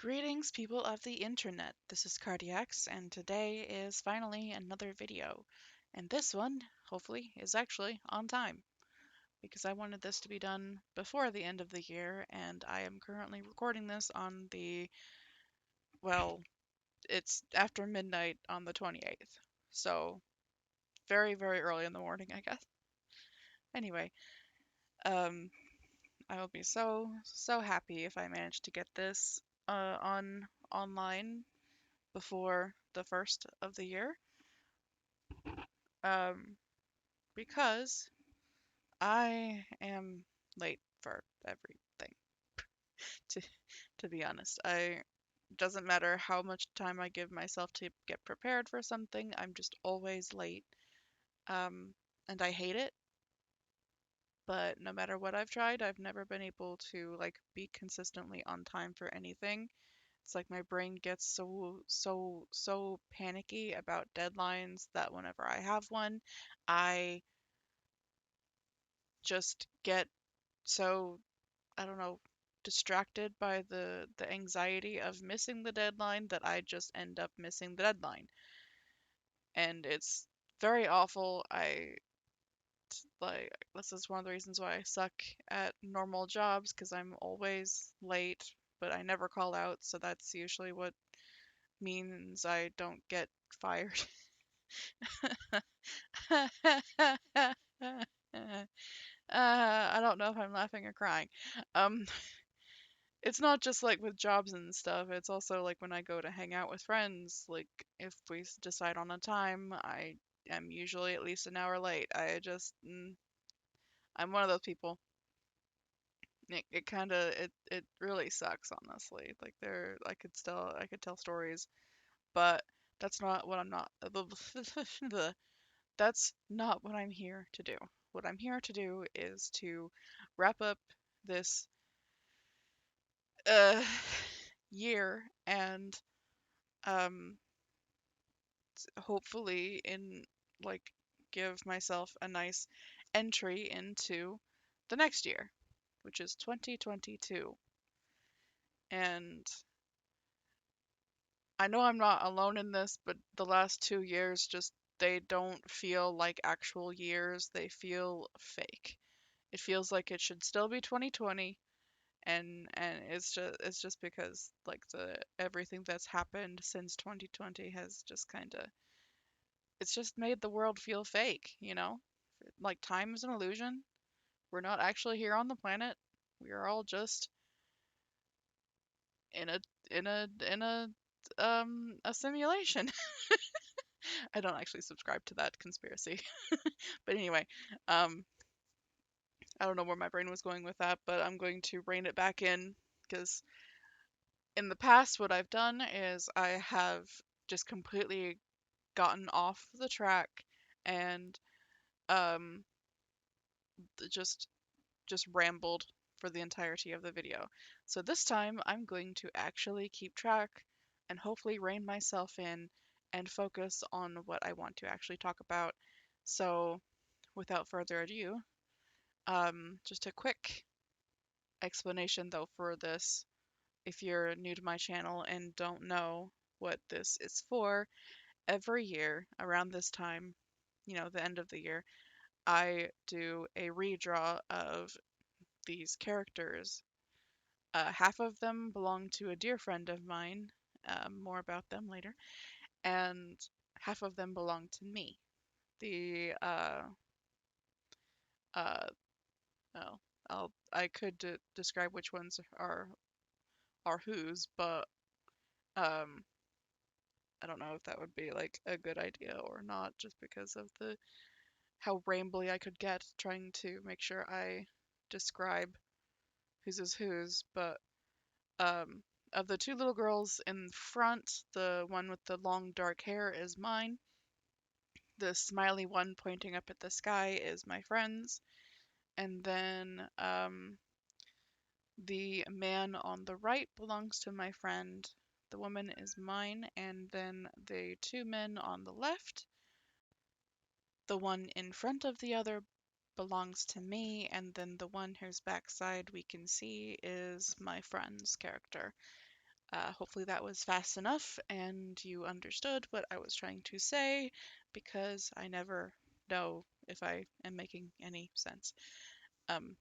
Greetings, people of the internet. This is Cardiacs, and today is finally another video. And this one, hopefully, is actually on time because I wanted this to be done before the end of the year, and I am currently recording this on well, it's after midnight on the 28th. So, very, very early in the morning, I guess. Anyway, um, I will be so happy if I manage to get this on online before the first of the year, um, because I am late for everything. To to be honest, I doesn't matter how much time I give myself to get prepared for something, I'm just always late. Um, and I hate it, but no matter what I've tried, I've never been able to like be consistently on time for anything. It's like my brain gets so panicky about deadlines that whenever I have one, I just get so, I don't know, distracted by the anxiety of missing the deadline that I just end up missing the deadline. And it's very awful. I like this is one of the reasons why I suck at normal jobs because I'm always late, but I never call out, so that's usually what means I don't get fired. I don't know if I'm laughing or crying. Um, it's not just like with jobs and stuff. It's also like when I go to hang out with friends. Like if we decide on a time, I am usually at least an hour late. I'm one of those people. It kind of it really sucks, honestly. Like I could tell stories, but that's not what I'm not. That's not what I'm here to do. What I'm here to do is to wrap up this uh year and um hopefully in like give myself a nice entry into the next year, which is 2022. And I know I'm not alone in this, but the last 2 years just they don't feel like actual years. They feel fake. It feels like it should still be 2020, and it's just because like the everything that's happened since 2020 has just kind of it's just made the world feel fake, you know? Like time is an illusion. We're not actually here on the planet. We are all just in a simulation. I don't actually subscribe to that conspiracy. But anyway, um I don't know where my brain was going with that, but I'm going to rein it back in because in the past what I've done is I have just completely gotten off the track and um just just rambled for the entirety of the video. So this time I'm going to actually keep track and hopefully rein myself in and focus on what I want to actually talk about. So without further ado, just a quick explanation though for this. If you're new to my channel and don't know what this is for, every year around this time, the end of the year, I do a redraw of these characters. Half of them belong to a dear friend of mine, more about them later, and half of them belong to me. The uh, well, I could describe which ones are whose, but um, I don't know if that would be like a good idea or not, just because of the how rambly I could get trying to make sure I describe whose is whose. But Um, of the two little girls in front, the one with the long dark hair is mine. The smiley one pointing up at the sky is my friend's. And then the man on the right belongs to my friend. The woman is mine. And then the two men on the left, the one in front of the other belongs to me. And then the one whose backside we can see is my friend's character. Hopefully that was fast enough and you understood what I was trying to say, because I never know if I am making any sense. Um,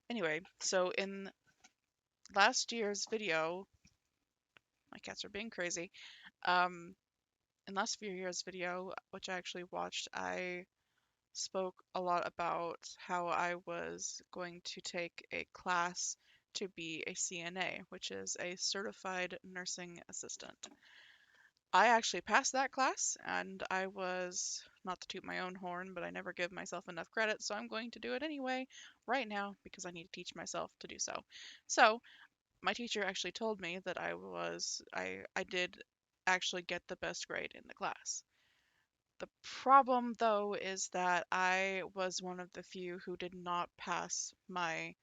anyway, so in last year's video, my cats are being crazy. Um, in last few years' video, which I actually watched, I spoke a lot about how I was going to take a class to be a CNA, which is a certified nursing assistant. I actually passed that class, and I was, not to toot my own horn, but I never give myself enough credit, so I'm going to do it anyway right now because I need to teach myself to do so. So, my teacher actually told me that I did actually get the best grade in the class. The problem, though, is that I was one of the few who did not pass my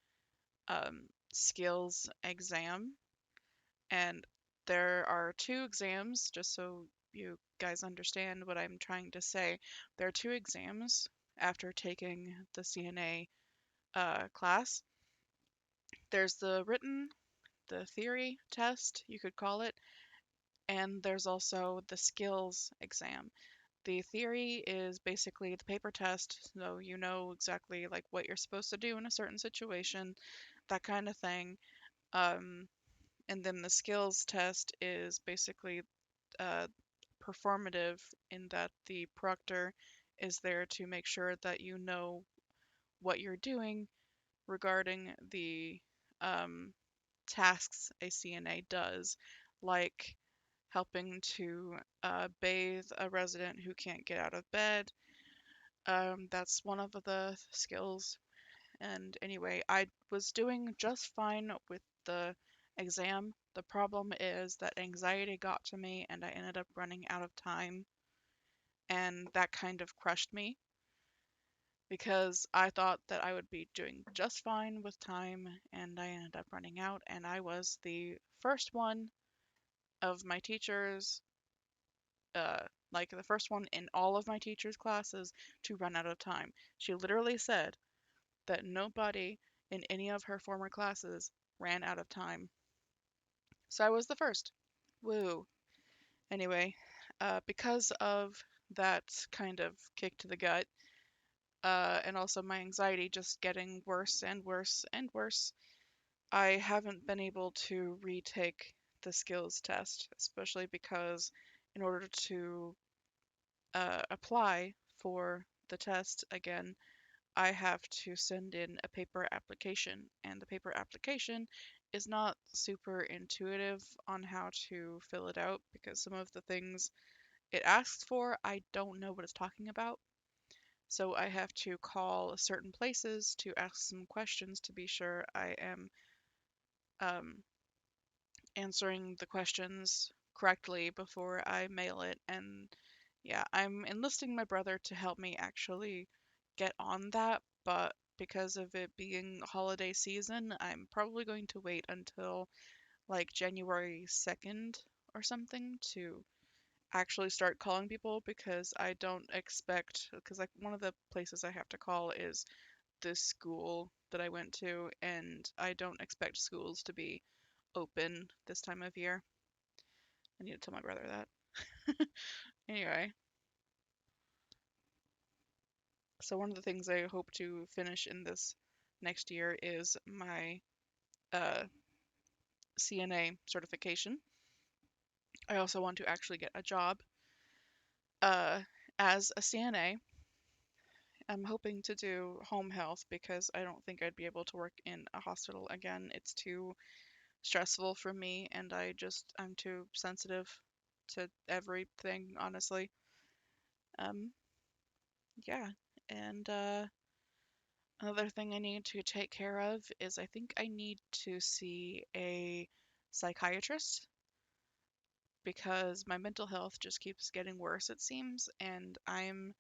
skills exam. And there are two exams, just so you guys understand what I'm trying to say. There are two exams after taking the CNA class. There's the written, the theory test, you could call it, and there's also the skills exam. The theory is basically the paper test, so you know exactly like what you're supposed to do in a certain situation, that kind of thing. Um, and then the skills test is basically uh, performative, in that the proctor is there to make sure that you know what you're doing regarding the um, tasks a CNA does, like helping to bathe a resident who can't get out of bed. That's one of the skills. And anyway, I was doing just fine with the exam. The problem is that anxiety got to me and I ended up running out of time. And that kind of crushed me because I thought that I would be doing just fine with time, and I ended up running out. And I was the first one of my teachers, uh, like the first one in all of my teachers' classes to run out of time. She literally said that nobody in any of her former classes ran out of time. So I was the first. Woo. Anyway, because of that kind of kick to the gut, and also my anxiety just getting worse and worse and worse, I haven't been able to retake the skills test, especially because in order to apply for the test again, I have to send in a paper application, and the paper application is not super intuitive on how to fill it out because some of the things it asks for, I don't know what it's talking about. So I have to call certain places to ask some questions to be sure I am um, answering the questions correctly before I mail it. And yeah, I'm enlisting my brother to help me actually get on that, but because of it being holiday season, I'm probably going to wait until like January 2nd or something to actually start calling people, because I don't expect, because like one of the places I have to call is this school that I went to, and I don't expect schools to be open this time of year. I need to tell my brother that. Anyway, so one of the things I hope to finish in this next year is my uh, CNA certification. I also want to actually get a job uh, as a CNA. I'm hoping to do home health because I don't think I'd be able to work in a hospital again. It's too stressful for me, and I'm too sensitive to everything, honestly. Um, yeah, and another thing I need to take care of is I think I need to see a psychiatrist because my mental health just keeps getting worse, it seems, and I'm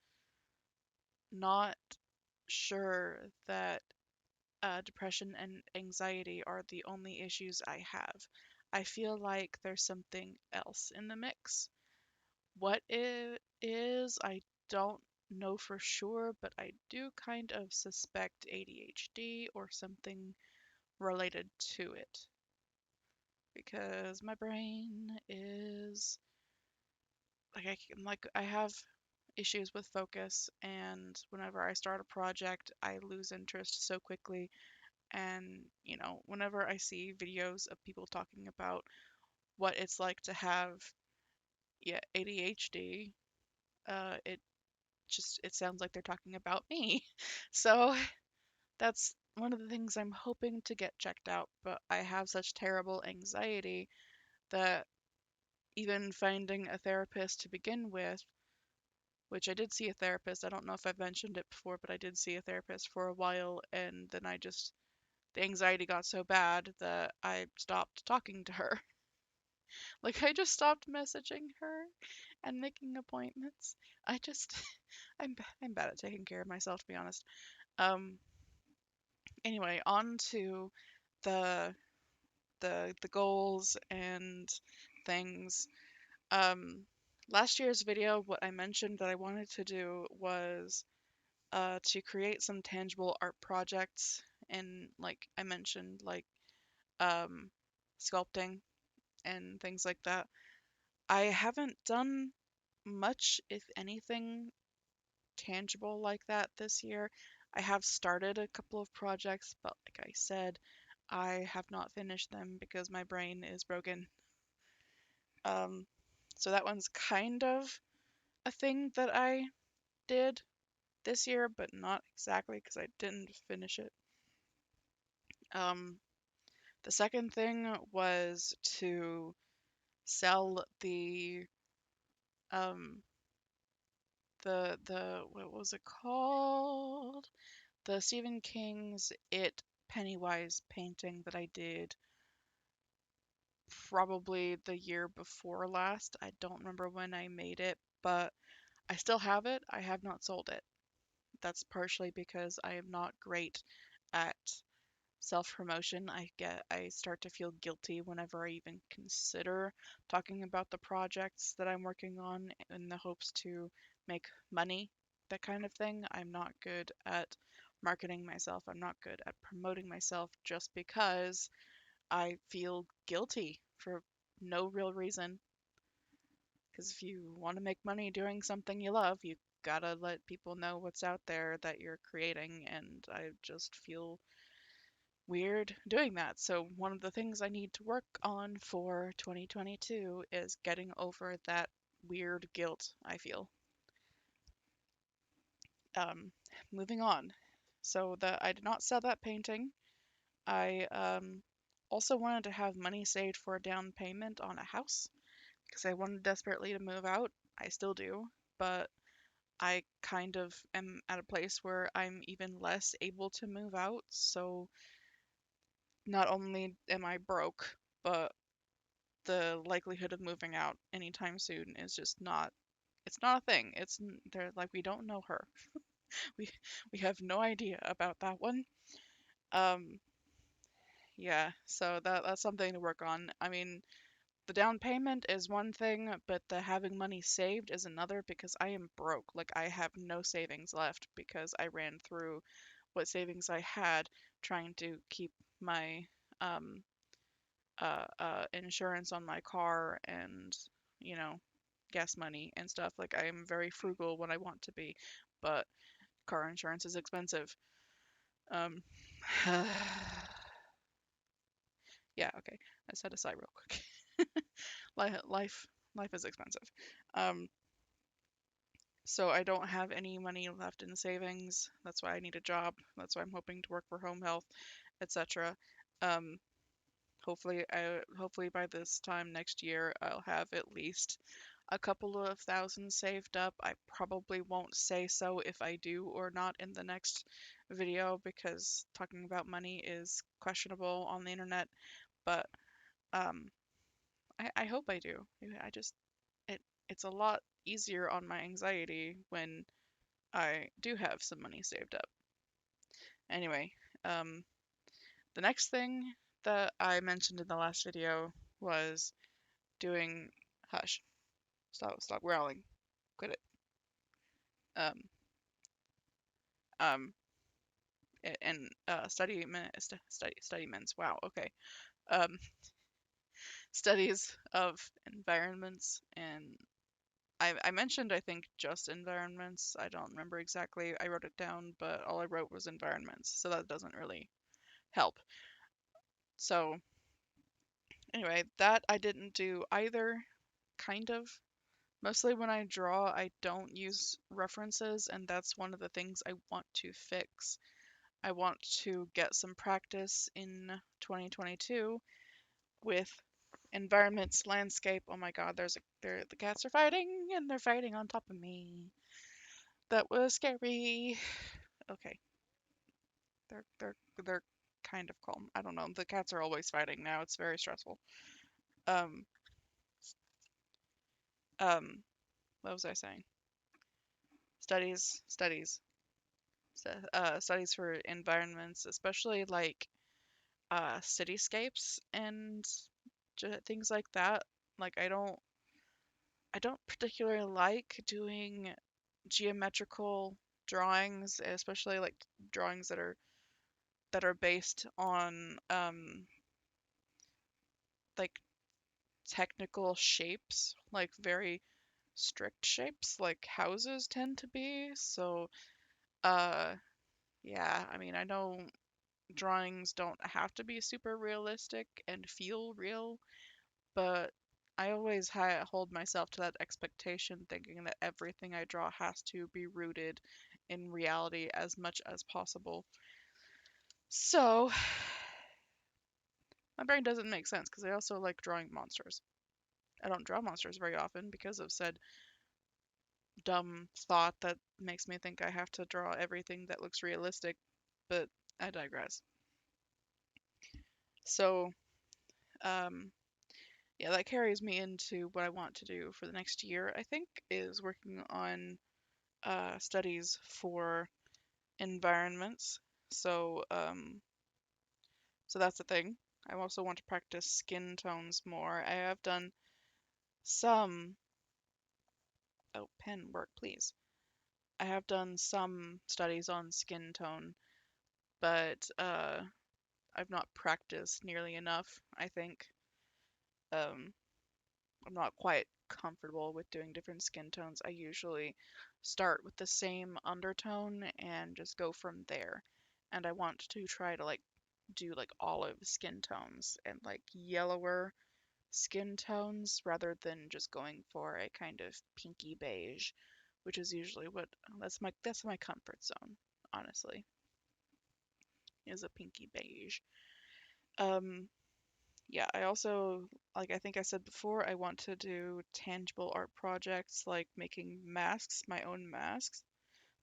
not sure that depression and anxiety are the only issues I have. I feel like there's something else in the mix. What it is, I don't know for sure, but I do kind of suspect ADHD or something related to it. because my brain is I have issues with focus, and whenever I start a project, I lose interest so quickly. And, whenever I see videos of people talking about what it's like to have, yeah, ADHD, it sounds like they're talking about me. So that's one of the things I'm hoping to get checked out, but I have such terrible anxiety that even finding a therapist to begin with, which I did see a therapist. I don't know if I've mentioned it before, but I did see a therapist for a while, and then the anxiety got so bad that I stopped talking to her. Like, I just stopped messaging her and making appointments. I just, I'm bad at taking care of myself, to be honest. Um, anyway, on to the the goals and things. Um, Last year's video, what I mentioned that I wanted to do was to create some tangible art projects, and like I mentioned, like um, sculpting and things like that. I haven't done much, if anything, tangible like that this year. I have started a couple of projects, but like I said, I have not finished them because my brain is broken. Um, so that one's kind of a thing that I did this year, but not exactly because I didn't finish it. Um, the second thing was to sell um the what was it called? The Stephen King's It Pennywise painting that I did probably the year before last. I don't remember when I made it, but I still have it. I have not sold it. That's partially because I am not great at self-promotion. I start to feel guilty whenever I even consider talking about the projects that I'm working on in the hopes to make money, that kind of thing. I'm not good at marketing myself. I'm not good at promoting myself just because I feel guilty for no real reason. Because if you want to make money doing something you love, you gotta let people know what's out there that you're creating, and I just feel weird doing that. So, one of the things I need to work on for 2022 is getting over that weird guilt I feel. Um, Moving on. So, I did not sell that painting. I also wanted to have money saved for a down payment on a house because I wanted desperately to move out. I still do, but I kind of am at a place where I'm even less able to move out. So, not only am I broke, but the likelihood of moving out anytime soon is just not, it's not a thing. They're like, we don't know her. We we have no idea about that one. Um yeah, so that's something to work on. I mean, the down payment is one thing, but the having money saved is another because I am broke. Like, I have no savings left because I ran through what savings I had trying to keep my um insurance on my car and, you know, gas money and stuff. Like, I am very frugal when I want to be, but car insurance is expensive. Um, yeah, okay. I set aside real quick. Life, life is expensive. Um, so I don't have any money left in savings. That's why I need a job. That's why I'm hoping to work for home health, etc. Um, hopefully by this time next year, I'll have at least a couple of thousand saved up. I probably won't say so if I do or not in the next video because talking about money is questionable on the internet, but um, I hope I do. I just it it's a lot easier on my anxiety when I do have some money saved up. Anyway, um, the next thing that I mentioned in the last video was doing hush. Stop growling. Quit it. Um, um, and study minutes. Wow. Okay. Um, studies of environments, and I mentioned, I think, just environments. I don't remember exactly. I wrote it down, but all I wrote was environments, so that doesn't really help. So anyway, that I didn't do either, kind of. Mostly when I draw, I don't use references, and that's one of the things I want to fix. I want to get some practice in 2022 with environments, landscape. Oh my God, the cats are fighting, and they're fighting on top of me. That was scary. Okay, they're kind of calm. I don't know. The cats are always fighting now. It's very stressful. Um, what was I saying? Studies, studies for environments, especially like cityscapes and things like that. Like I don't particularly like doing geometrical drawings, especially like drawings that are based on like technical shapes, like very strict shapes, like houses tend to be. So, uh, yeah, I mean, I know drawings don't have to be super realistic and feel real, but I always hold myself to that expectation, thinking that everything I draw has to be rooted in reality as much as possible. So, my brain doesn't make sense because I also like drawing monsters. I don't draw monsters very often because of said dumb thought that makes me think I have to draw everything that looks realistic, but I digress. So, um, yeah, that carries me into what I want to do for the next year, I think, is working on studies for environments. So, so that's the thing. I also want to practice skin tones more. I have done some, oh, pen work, please. I have done some studies on skin tone, but I've not practiced nearly enough, I think. Um, I'm not quite comfortable with doing different skin tones. I usually start with the same undertone and just go from there. And I want to try to like do like olive skin tones and like yellower skin tones rather than just going for a kind of pinky beige, which is usually what that's my comfort zone, honestly, is a pinky beige. Um, yeah, I also, like I think I said before, I want to do tangible art projects like making masks, my own masks,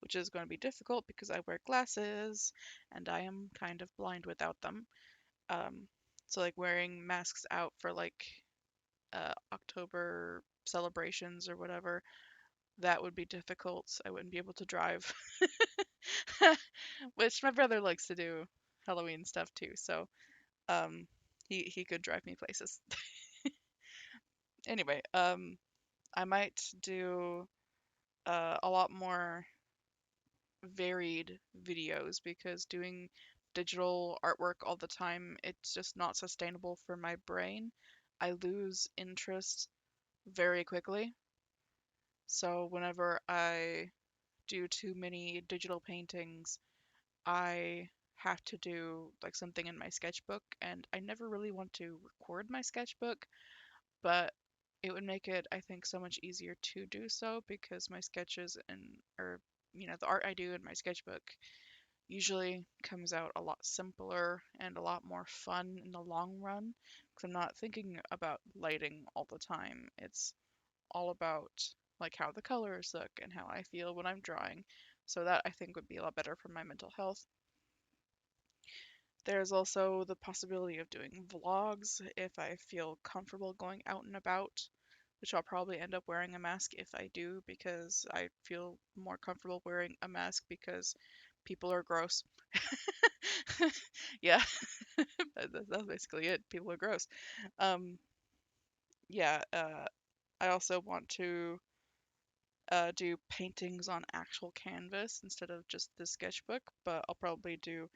which is going to be difficult because I wear glasses and I am kind of blind without them. Um, so like wearing masks out for like October celebrations or whatever, that would be difficult. I wouldn't be able to drive, which my brother likes to do Halloween stuff too. So um, he could drive me places. Anyway, I might do a lot more varied videos because doing digital artwork all the time, it's just not sustainable for my brain. I lose interest very quickly. So whenever I do too many digital paintings, I have to do like something in my sketchbook, and I never really want to record my sketchbook, but it would make it, I think, so much easier to do so because my sketches or the art I do in my sketchbook usually comes out a lot simpler and a lot more fun in the long run because I'm not thinking about lighting all the time. It's all about like how the colors look and how I feel when I'm drawing. So that I think would be a lot better for my mental health. There's also the possibility of doing vlogs if I feel comfortable going out and about, which I'll probably end up wearing a mask if I do because I feel more comfortable wearing a mask because people are gross. Yeah, that's basically it. People are gross. Um, yeah, I also want to do paintings on actual canvas instead of just the sketchbook, but I'll probably do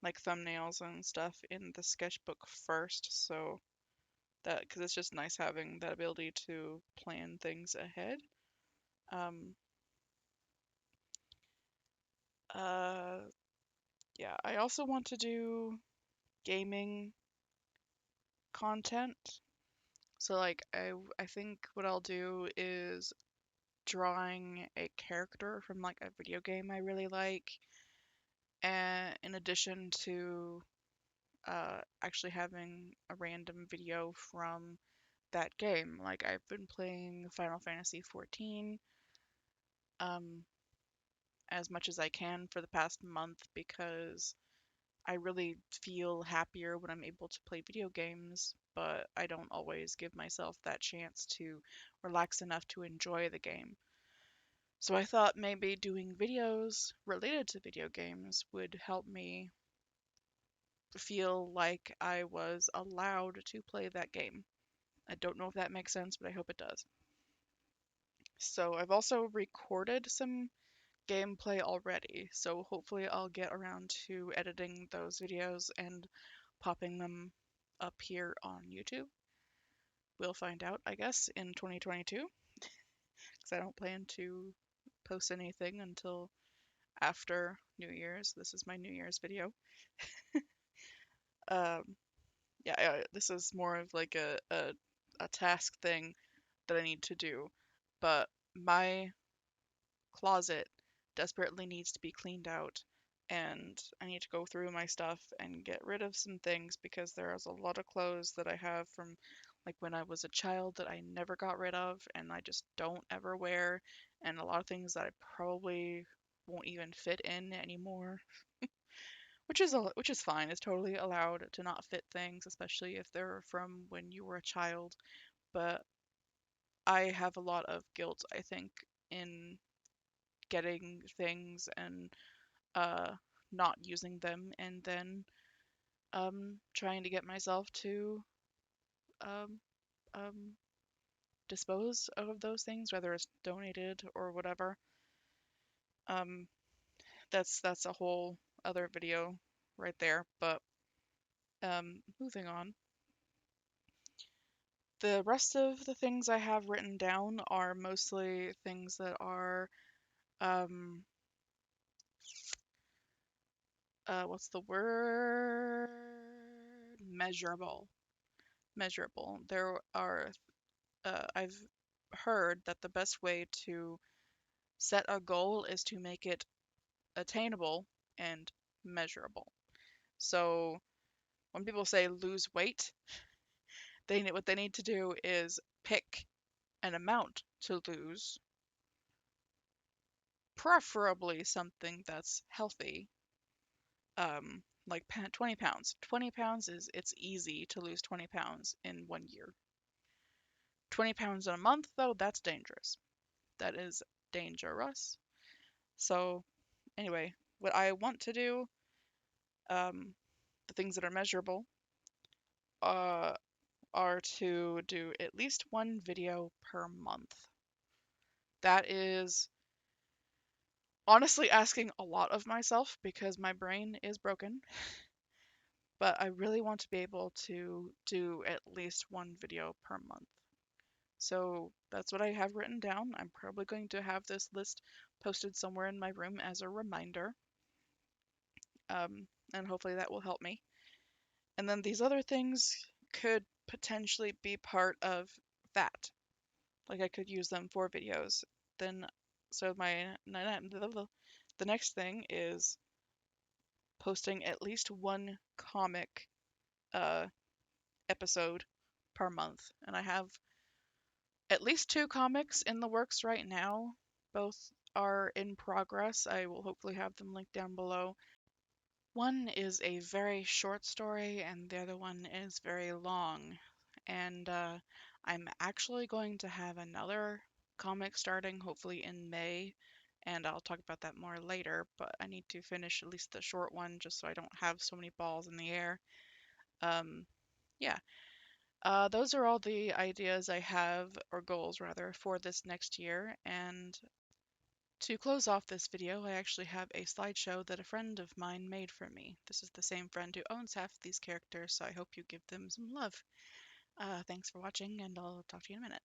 like thumbnails and stuff in the sketchbook first, so that because it's just nice having that ability to plan things ahead. Um, uh, yeah, I also want to do gaming content. So like I think what I'll do is drawing a character from like a video game I really like, and in addition to actually having a random video from that game. Like I've been playing Final Fantasy 14 um, as much as I can for the past month because I really feel happier when I'm able to play video games, but I don't always give myself that chance to relax enough to enjoy the game. So I thought maybe doing videos related to video games would help me feel like I was allowed to play that game. I don't know if that makes sense, but I hope it does. So I've also recorded some gameplay already, so hopefully I'll get around to editing those videos and popping them up here on YouTube. We'll find out, I guess, in 2022, because I don't plan to post anything until after New Year's. This is my New Year's video. Um, yeah, this is more of like a task thing that I need to do, but my closet desperately needs to be cleaned out, and I need to go through my stuff and get rid of some things because there is a lot of clothes that I have from like when I was a child that I never got rid of and I just don't ever wear, and a lot of things that I probably won't even fit in anymore, which is fine. It's totally allowed to not fit things, especially if they're from when you were a child. But I have a lot of guilt, I think, in getting things and uh, not using them, and then trying to get myself to um, um, dispose of those things, whether it's donated or whatever. Um, that's a whole other video right there. But moving on. The rest of the things I have written down are mostly things that are um, what's the word? Measurable. Measurable. There are I've heard that the best way to set a goal is to make it attainable and measurable. So when people say lose weight, what they need to do is pick an amount to lose, preferably something that's healthy, like 20 pounds. 20 pounds is it's easy to lose 20 pounds in 1 year. 20 pounds in a month, though, that's dangerous. That is dangerous. So anyway, what I want to do, the things that are measurable, uh, are to do at least one video per month. That is honestly asking a lot of myself because my brain is broken, but I really want to be able to do at least one video per month. So that's what I have written down. I'm probably going to have this list posted somewhere in my room as a reminder, and hopefully that will help me. And then these other things could potentially be part of that. Like I could use them for videos. Then, so the next thing is posting at least one comic uh, episode per month. And I have at least two comics in the works right now. Both are in progress. I will hopefully have them linked down below. One is a very short story, and the other one is very long. And I'm actually going to have another comic starting hopefully in May, and I'll talk about that more later. But I need to finish at least the short one just so I don't have so many balls in the air. Um, yeah, those are all the ideas I have, or goals rather, for this next year. And to close off this video, I actually have a slideshow that a friend of mine made for me. This is the same friend who owns half of these characters, so I hope you give them some love. Thanks for watching, and I'll talk to you in a minute.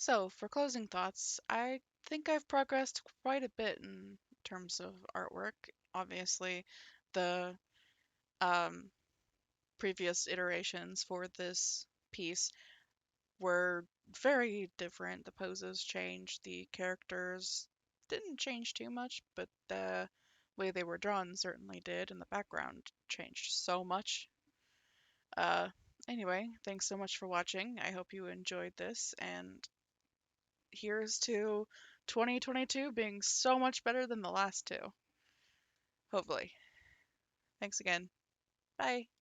So, for closing thoughts, I think I've progressed quite a bit in terms of artwork. Obviously, the um, previous iterations for this piece were very different. The poses changed, the characters didn't change too much, but the way they were drawn certainly did, and the background changed so much. Uh, anyway, thanks so much for watching. I hope you enjoyed this, and here's to 2022 being so much better than the last two. Hopefully. Thanks again. Bye.